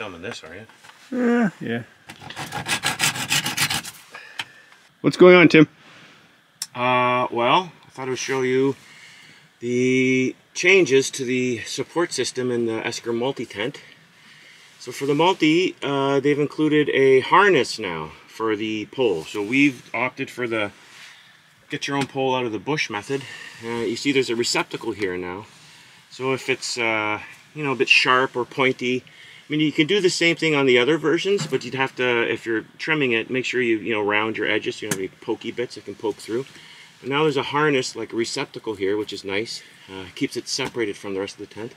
filming this, are you? Yeah. What's going on, Tim? Well, I thought I would show you the changes to the support system in the Esker Multi tent. So for the Multi, they've included a harness now for the pole. So we've opted for the get your own pole out of the bush method. You see there's a receptacle here now. So if it's a bit sharp or pointy, I mean, you can do the same thing on the other versions, but you'd have to, if you're trimming it, make sure you round your edges so you don't have any pokey bits that can poke through. And now there's a harness, like a receptacle here, which is nice. Keeps it separated from the rest of the tent.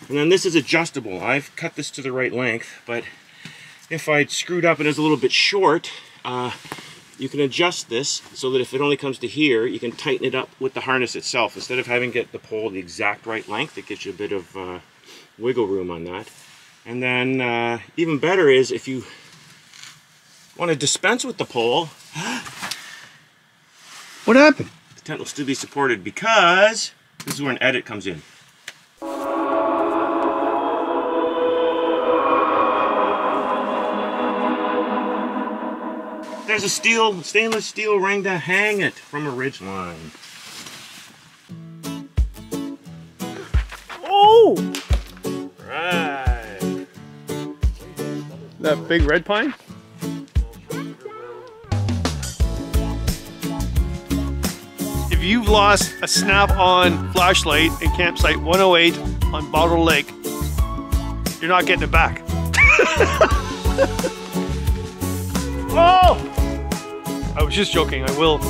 And then this is adjustable. I've cut this to the right length, but if I'd screwed up and it's a little bit short, you can adjust this so that if it only comes to here, you can tighten it up with the harness itself. Instead of having to get the pole the exact right length, it gives you a bit of wiggle room on that. And then even better is if you want to dispense with the pole, What happened? the tent will still be supported because this is where an edit comes in. There's a stainless steel ring to hang it from a ridge line. Oh! Right. That big red pine? If you've lost a snap-on flashlight in campsite 108 on Bottle Lake, you're not getting it back. Oh! I was just joking. I will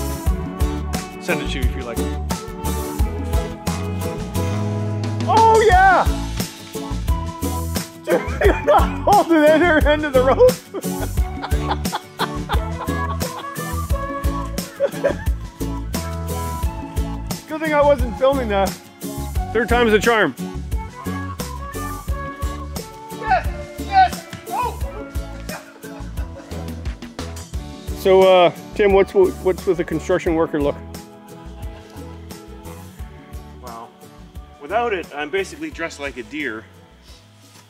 send it to you if you like. Oh yeah! You're not holding the other end of the rope. Good thing I wasn't filming that. Third time's a charm. So, Tim, what's with the construction worker look? Well, without it, I'm basically dressed like a deer.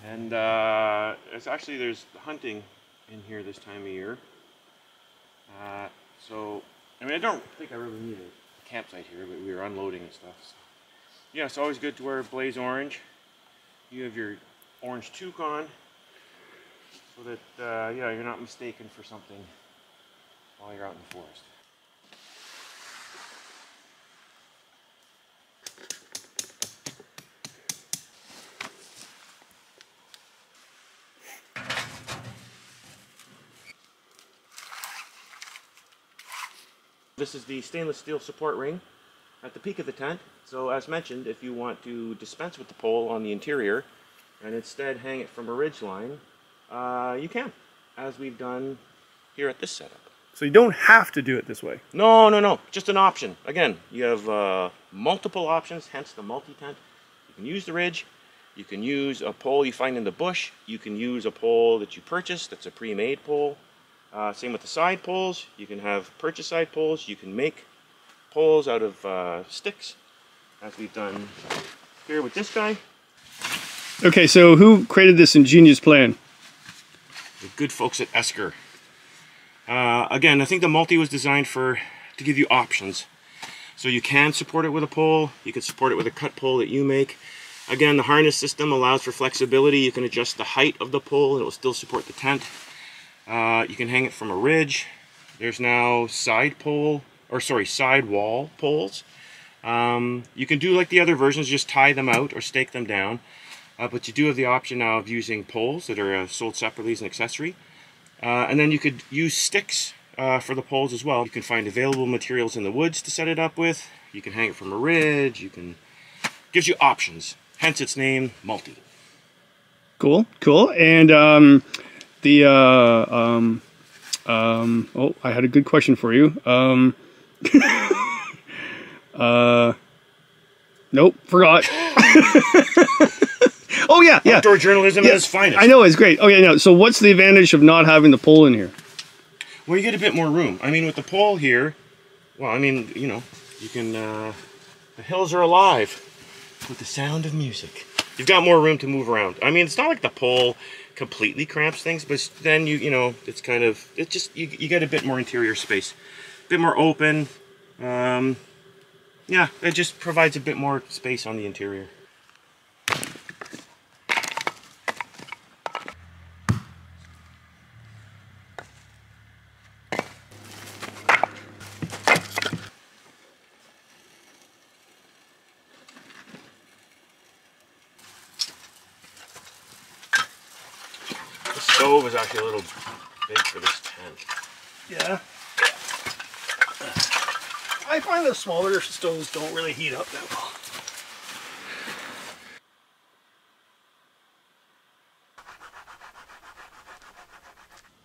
And there's hunting in here this time of year. So, I mean, I don't think I really need a campsite here, but we were unloading and stuff. So. Yeah, it's always good to wear blaze orange. You have your orange toque on, so that, you're not mistaken for something while you're out in the forest. This is the stainless steel support ring at the peak of the tent. So as mentioned, if you want to dispense with the pole on the interior and instead hang it from a ridge line, you can, as we've done here at this setup. So you don't have to do it this way. No, just an option. Again, you have multiple options, hence the multi-tent. You can use the ridge, you can use a pole you find in the bush, you can use a pole that you purchase that's a pre-made pole. Same with the side poles. You can have purchase side poles, you can make poles out of sticks, as we've done here with this guy. Okay, so who created this ingenious plan? The good folks at Esker. Again, I think the Multi was designed to give you options. So you can support it with a pole, you can support it with a cut pole that you make. Again, the harness system allows for flexibility. You can adjust the height of the pole and it will still support the tent. You can hang it from a ridge. There's now sidewall poles. You can do like the other versions, just tie them out or stake them down. But you do have the option now of using poles that are sold separately as an accessory. And then you could use sticks for the poles as well. You can find available materials in the woods to set it up with. You can hang it from a ridge. Gives you options. Hence its name, Multi. Cool. And oh, I had a good question for you. Nope, forgot. Oh yeah. Outdoor journalism at its finest. I know, it's great. Okay, now, so what's the advantage of not having the pole in here? Well, you get a bit more room. I mean, with the pole here, well, I mean, you can, the hills are alive with the sound of music. You've got more room to move around. I mean, it's not like the pole completely cramps things, but then you know, it's kind of, it just, you get a bit more interior space, a bit more open. Yeah, it just provides a bit more space on the interior. The stove is actually a little big for this tent. Yeah. I find the smaller stoves don't really heat up that well.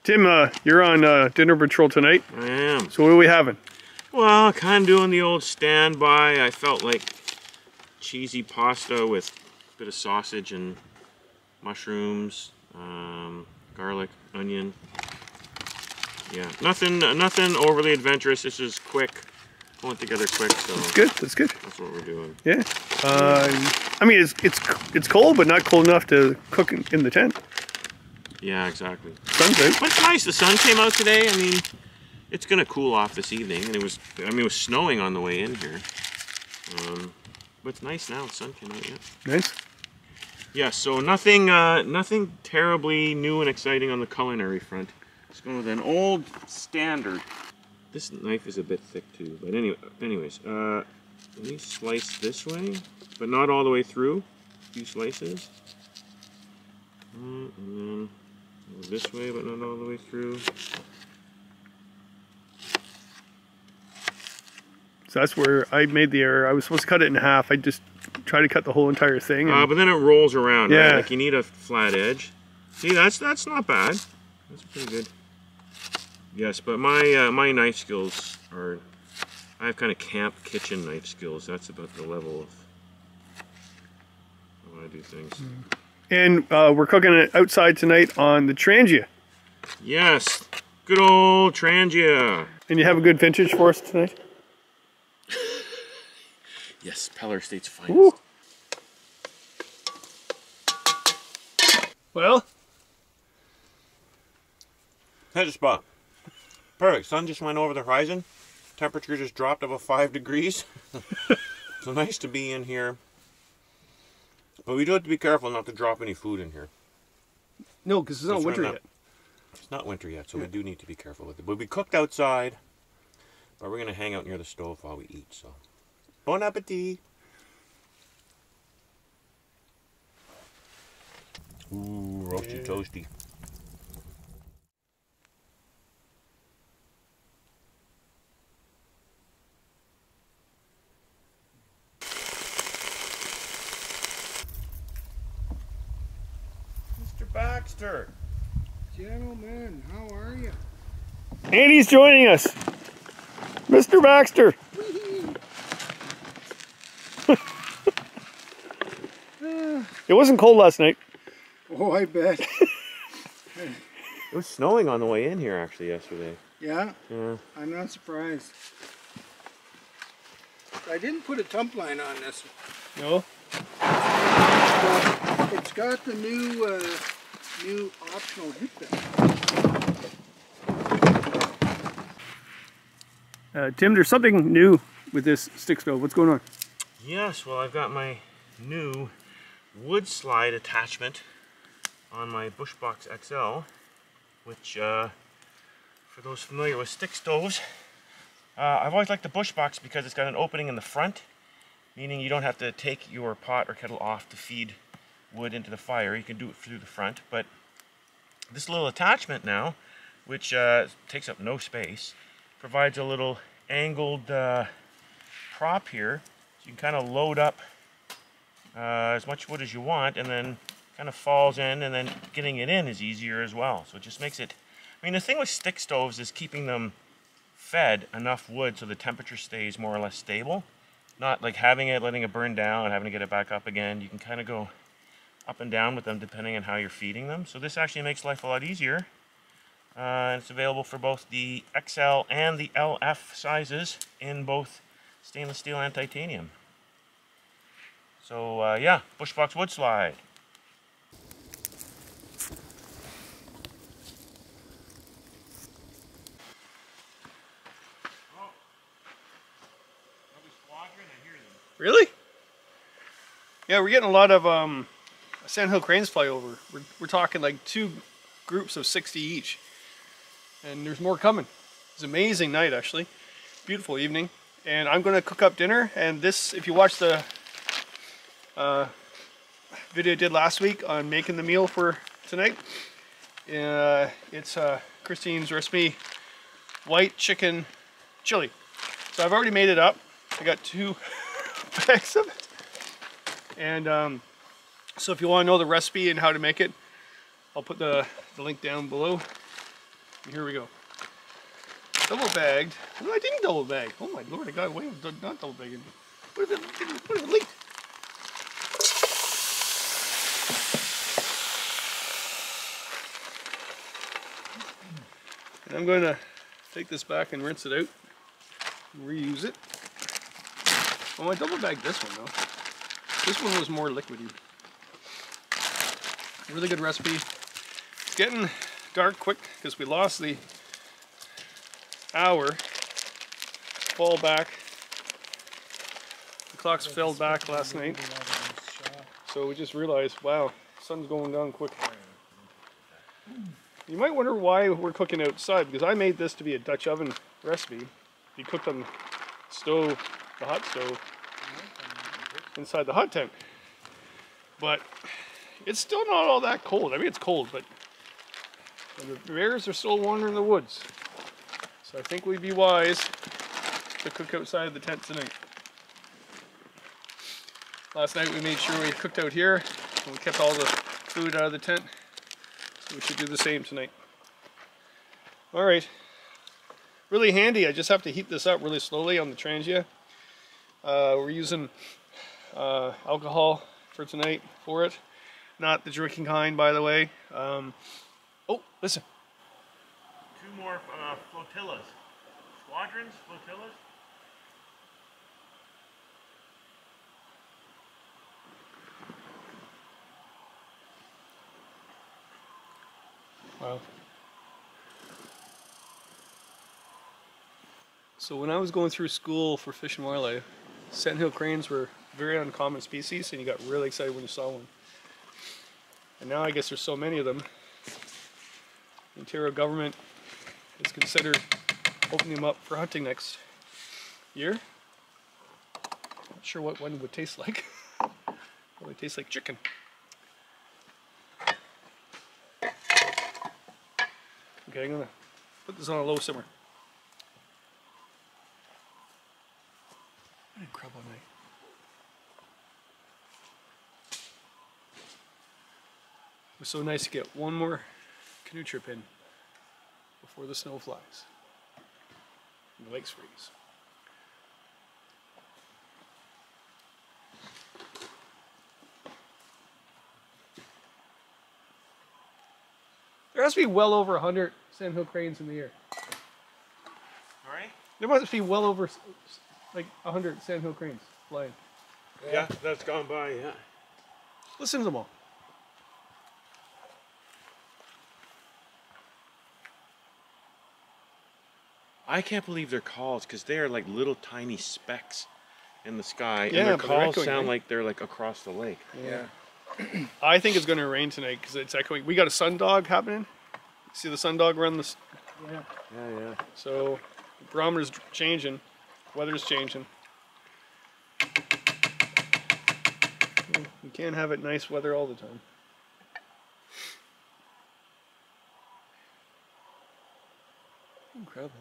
Tim, you're on dinner patrol tonight. I am. So what are we having? Well, kind of doing the old standby. I felt like cheesy pasta with a bit of sausage and mushrooms, garlic, onion. Yeah, nothing overly adventurous. This is quick, going together quick. So that's good. That's good. That's what we're doing. Yeah. I mean, it's cold, but not cold enough to cook in the tent. Yeah, exactly. Sun's out. But it's nice. The sun came out today. I mean, it's gonna cool off this evening, and it was snowing on the way in here. But it's nice now. The sun came out. Yeah. Nice. Yeah. So nothing terribly new and exciting on the culinary front. Just going with an old standard. This knife is a bit thick too. But anyways, let me slice this way, but not all the way through. A few slices. And then go this way, but not all the way through. So that's where I made the error. I was supposed to cut it in half. I just tried to cut the whole entire thing. But then it rolls around, yeah. Right? Like you need a flat edge. See, that's not bad. That's pretty good. Yes, but my knife skills are, I have kind of camp kitchen knife skills. That's about the level of how I do things. And we're cooking it outside tonight on the Trangia. Yes, good old Trangia. And you have a good vintage for us tonight? Yes, Peller Estate's finest. Woo. Well, that's a spot. Perfect. Sun just went over the horizon. Temperature just dropped above 5 degrees. So nice to be in here. But we do have to be careful not to drop any food in here. No, because it's not winter yet. It's not winter yet, so we do need to be careful with it. But we cooked outside, but we're going to hang out near the stove while we eat. So, bon appetit. Ooh, roasty toasty. Mr. Baxter. Gentlemen, how are you? Andy's joining us. Mr. Baxter. It wasn't cold last night. Oh, I bet. It was snowing on the way in here actually yesterday. Yeah? Yeah. I'm not surprised. I didn't put a tump line on this. No? It's got the new optional hip belt. Tim, there's something new with this stick stove. What's going on? Yes, well, I've got my new wood slide attachment on my Bushbox XL, which for those familiar with stick stoves, I've always liked the Bushbox because it's got an opening in the front, meaning you don't have to take your pot or kettle off to feed wood into the fire. You can do it through the front, but this little attachment now, which takes up no space, provides a little angled prop here, so you can kind of load up as much wood as you want, and then kind of falls in, and then getting it in is easier as well. So it just makes it, I mean, the thing with stick stoves is keeping them fed enough wood so the temperature stays more or less stable. Not like having it, letting it burn down and having to get it back up again. You can kind of go up and down with them depending on how you're feeding them. So this actually makes life a lot easier. And it's available for both the XL and the LF sizes in both stainless steel and titanium. So yeah, Bushbox wood slide. Really? Yeah, we're getting a lot of sandhill cranes fly over. We're talking like 2 groups of 60 each. And there's more coming. It's an amazing night, actually. Beautiful evening. And I'm going to cook up dinner. And this, if you watch the video I did last week on making the meal for tonight, it's Christine's recipe, white chicken chili. So I've already made it up. I got 2 bags of it. And so if you want to know the recipe and how to make it, I'll put the link down below. And here we go. Double bagged. No, I didn't double bag. Oh my lord, I got away with not double bagging. What if it leaked? And I'm going to take this back and rinse it out. And reuse it. Oh, I double bagged this one though. This one was more liquidy. Really good recipe. It's getting dark quick because we lost the hour. Fall back. The clocks fell back last night. So we just realized, wow, sun's going down quick. You might wonder why we're cooking outside, because I made this to be a Dutch oven recipe. You cooked on the stove, the hot stove, inside the hot tent. But it's still not all that cold. I mean, it's cold, but the bears are still wandering the woods. So I think we'd be wise to cook outside the tent tonight. Last night we made sure we cooked out here, and we kept all the food out of the tent. So we should do the same tonight. Alright. Really handy. I just have to heat this up really slowly on the Trangia. We're using alcohol for tonight for it. Not the drinking kind, by the way. Oh, listen. 2 more flotillas. Squadrons? Flotillas? Wow. So when I was going through school for Fish and Wildlife, sandhill cranes were a very uncommon species, and you got really excited when you saw one. And now I guess there's so many of them. The Ontario government has considered opening them up for hunting next year. Not sure what one would taste like. Probably tastes like chicken. Okay, I'm gonna put this on a low simmer. I didn't crab all night. It was so nice to get one more canoe trip in before the snow flies and the lakes freeze. There has to be well over 100 sandhill cranes in the air. Alright? There must be well over like 100 sandhill cranes flying. Yeah, that's gone by, yeah. Listen to them all. I can't believe they're calls, because they are like little tiny specks in the sky. Yeah, and their but they're calls echoing, sound right? like they're like across the lake. Yeah. I think it's going to rain tonight because it's echoing. We got a sundog happening. See the sundog run this? Yeah. Yeah. So the barometer's changing, weather's changing. You can't have it nice weather all the time. Incredible.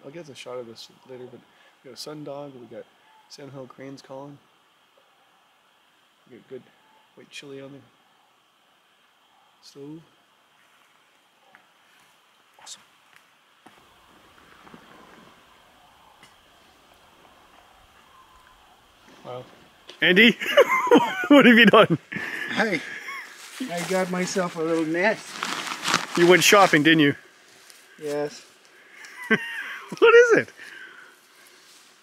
I'll get a shot of this later, but we got a sundog, we got sandhill cranes calling. We got good white chili on the stove. Awesome. Wow. Andy, what have you done? I got myself a little net. You went shopping, didn't you? Yes. What is it?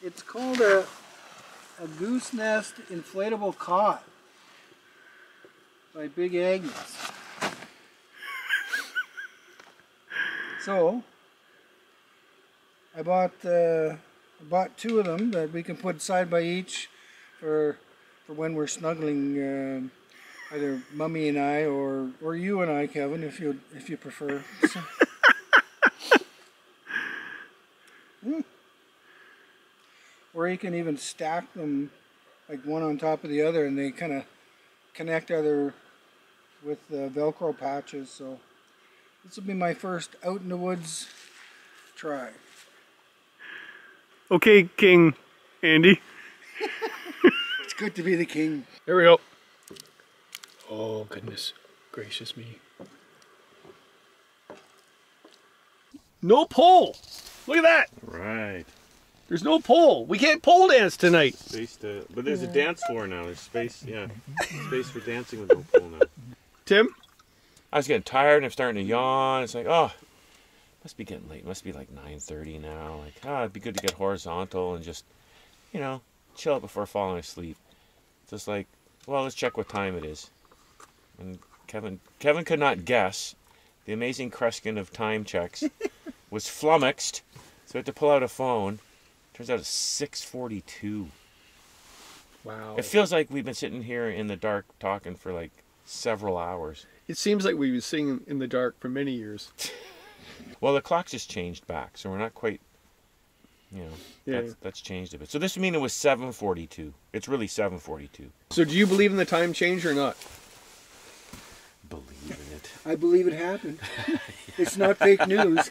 It's called a goose nest inflatable cot by Big Agnes. So I bought 2 of them that we can put side by each for when we're snuggling, either Mummy and I or you and I, Kevin, if you prefer. So. Or you can even stack them like one on top of the other, and they kind of connect other with Velcro patches. So this will be my first out in the woods try. Okay, King Andy. It's good to be the king. Here we go. Oh, goodness gracious me. No pole! Look at that! Right. There's no pole. We can't pole dance tonight. Space to, but there's a dance floor now. There's space, yeah. Space for dancing with no pole now. Tim? I was getting tired and I'm starting to yawn. It's like, oh, must be getting late. Must be like 9:30 now. Like, it'd be good to get horizontal and just, you know, chill before falling asleep. Just like, well, let's check what time it is. And Kevin could not guess. The amazing Kreskin of time checks was flummoxed, so I had to pull out a phone. Turns out it's 6:42. Wow. It feels like we've been sitting here in the dark talking for like several hours. It seems like we've been singing in the dark for many years. Well, the clock just changed back, so we're not quite, you know, that's changed a bit. So this would mean it was 7:42. It's really 7:42. So do you believe in the time change or not? Believe in it. I believe it happened. It's not fake news.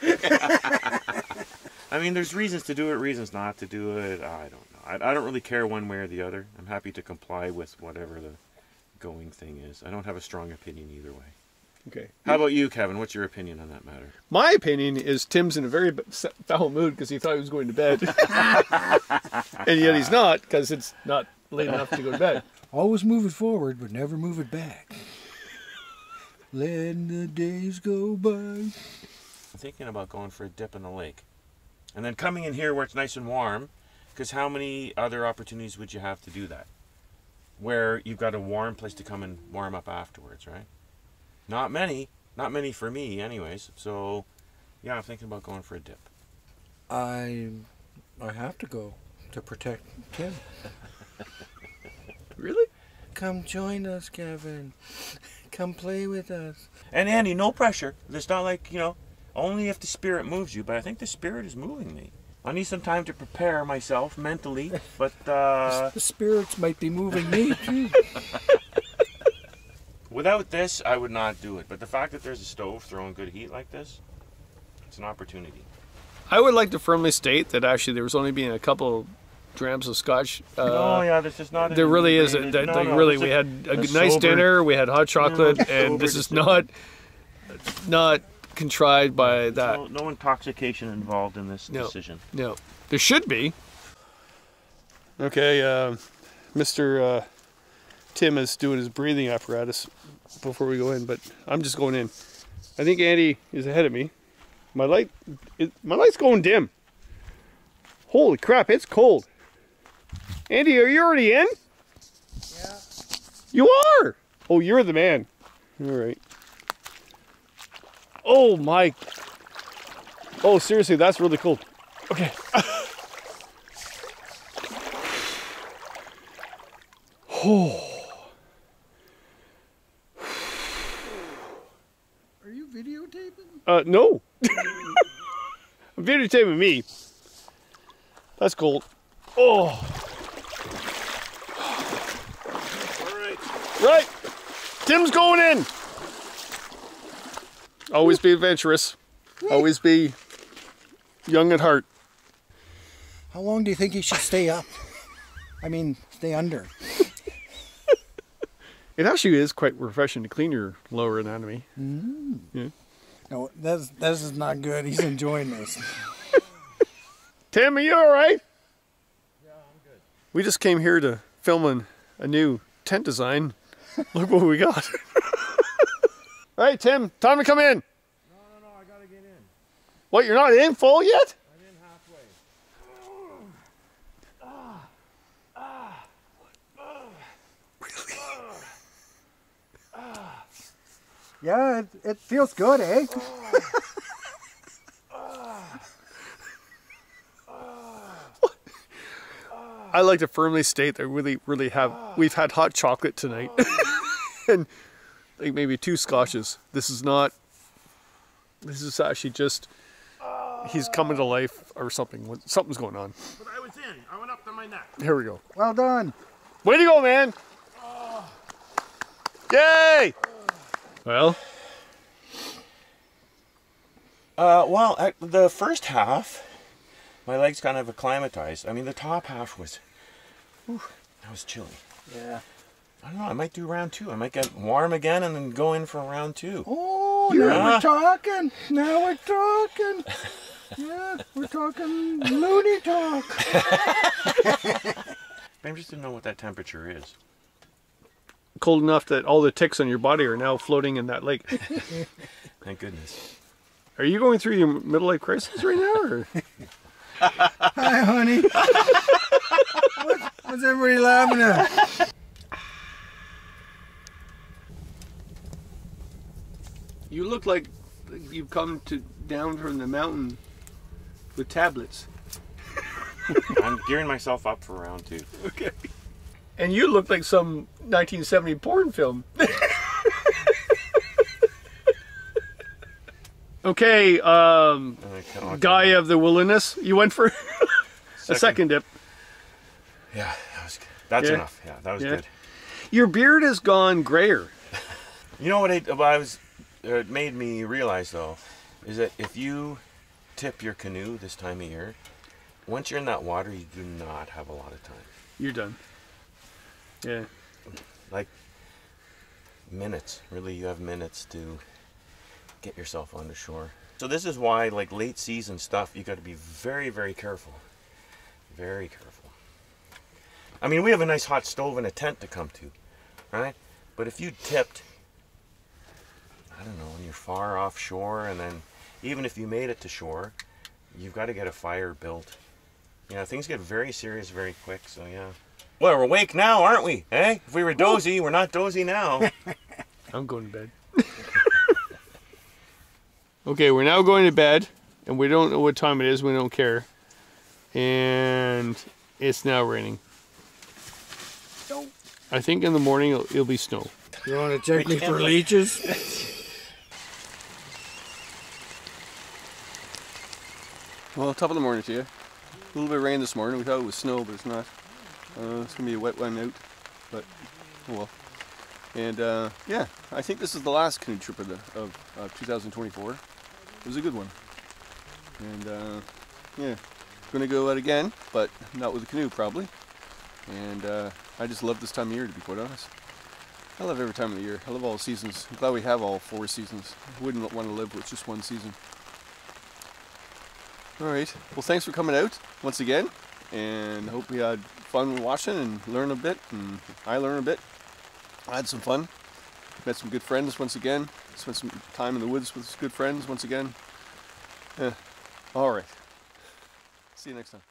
I mean, there's reasons to do it, reasons not to do it. I don't know. I don't really care one way or the other. I'm happy to comply with whatever the going thing is. I don't have a strong opinion either way. Okay. How about you, Kevin? What's your opinion on that matter? My opinion is Tim's in a very foul mood because he thought he was going to bed. And yet he's not, because it's not late enough to go to bed. Always move it forward, but never move it back. Letting the days go by. I'm thinking about going for a dip in the lake. And then coming in here where it's nice and warm, because how many other opportunities would you have to do that? Where you've got a warm place to come and warm up afterwards, right? Not many. Not many for me, anyways. So, yeah, I'm thinking about going for a dip. I have to go to protect Tim. Really? Come join us, Kevin. Come play with us. And Andy, no pressure. It's not like, you know, only if the spirit moves you, but I think the spirit is moving me. I need some time to prepare myself mentally, but The spirits might be moving me too. without this, I would not do it. But the fact that there's a stove throwing good heat like this, it's an opportunity. I would like to firmly state that actually there was only being a couple drams of scotch. Oh yeah, this is not. There really isn't. Really, we had a nice dinner, we had hot chocolate, and this is not contrived by that. No intoxication involved in this decision. No, there should be. Okay, Mr. Tim is doing his breathing apparatus before we go in, but I'm just going in. I think Andy is ahead of me. My light's going dim. Holy crap, it's cold. Andy, are you already in? Yeah. You are. Oh, you're the man. All right. Oh my. Oh, seriously, that's really cold. Okay. Oh. Are you videotaping? No. I'm videotaping me. That's cold. Oh. All right. Right. Tim's going in. Always be adventurous. Always be young at heart. How long do you think you should stay up? I mean, stay under. It actually is quite refreshing to clean your lower anatomy. Mm. Yeah. No, this is not good. He's enjoying this. Tim, are you all right? Yeah, I'm good. We just came here to film a new tent design. Look what we got. All right, Tim, time to come in. No, I gotta get in. What, you're not in full yet? I'm in halfway. Yeah, it feels good, eh? I like to firmly state that we've had hot chocolate tonight. And like maybe 2 scotches. This is actually just, he's coming to life or something. Something's going on. But I was in. I went up to my neck. Here we go. Well done. Way to go, man. Yay! Well, the first half, my legs kind of acclimatized. I mean, the top half was, that was chilly. Yeah. I don't know, I might do round 2. I might get warm again and then go in for round 2. Oh, now we're talking. Now we're talking. Yeah, we're talking loony talk. I'm just to know what that temperature is. cold enough that all the ticks on your body are now floating in that lake. Thank goodness. Are you going through your middle life crisis right now? Or? Hi, honey. What's everybody laughing at? You look like you've come down from the mountain with tablets. I'm gearing myself up for round 2. Okay. And you look like some 1970 porn film. Okay, guy of the wilderness. You went for a second dip. Yeah, that was good. That's enough. Yeah, that was good. Your beard has gone grayer. You know what it made me realize though, is that if you tip your canoe this time of year, once you're in that water, you do not have a lot of time. You're done. Yeah. Like minutes. Really, you have minutes to get yourself onto shore. So this is why, like late season stuff, you got to be very, very careful. Very careful. I mean, we have a nice hot stove and a tent to come to, right? But if you tipped, I don't know, when you're far offshore, and then even if you made it to shore, you've got to get a fire built. You know, things get very serious very quick, so yeah. Well, we're awake now, aren't we? Eh? If we were dozy, we're not dozy now. I'm going to bed. Okay, we're now going to bed, and we don't know what time it is. We don't care. And it's now raining. I think in the morning it'll be snow. You want to check me for leeches? Well, top of the morning to you. A little bit of rain this morning. We thought it was snow, but it's not. It's going to be a wet one out, but oh well. And yeah, I think this is the last canoe trip of 2024. It was a good one. And yeah, going to go out again, but not with a canoe probably. And I just love this time of year, to be quite honest. I love every time of the year. I love all seasons. I'm glad we have all 4 seasons. I wouldn't want to live with just one season. Alright, well thanks for coming out once again, and hope you had fun watching and learn a bit, and I learned a bit. I had some fun. Met some good friends once again. Spent some time in the woods with good friends once again. Alright. See you next time.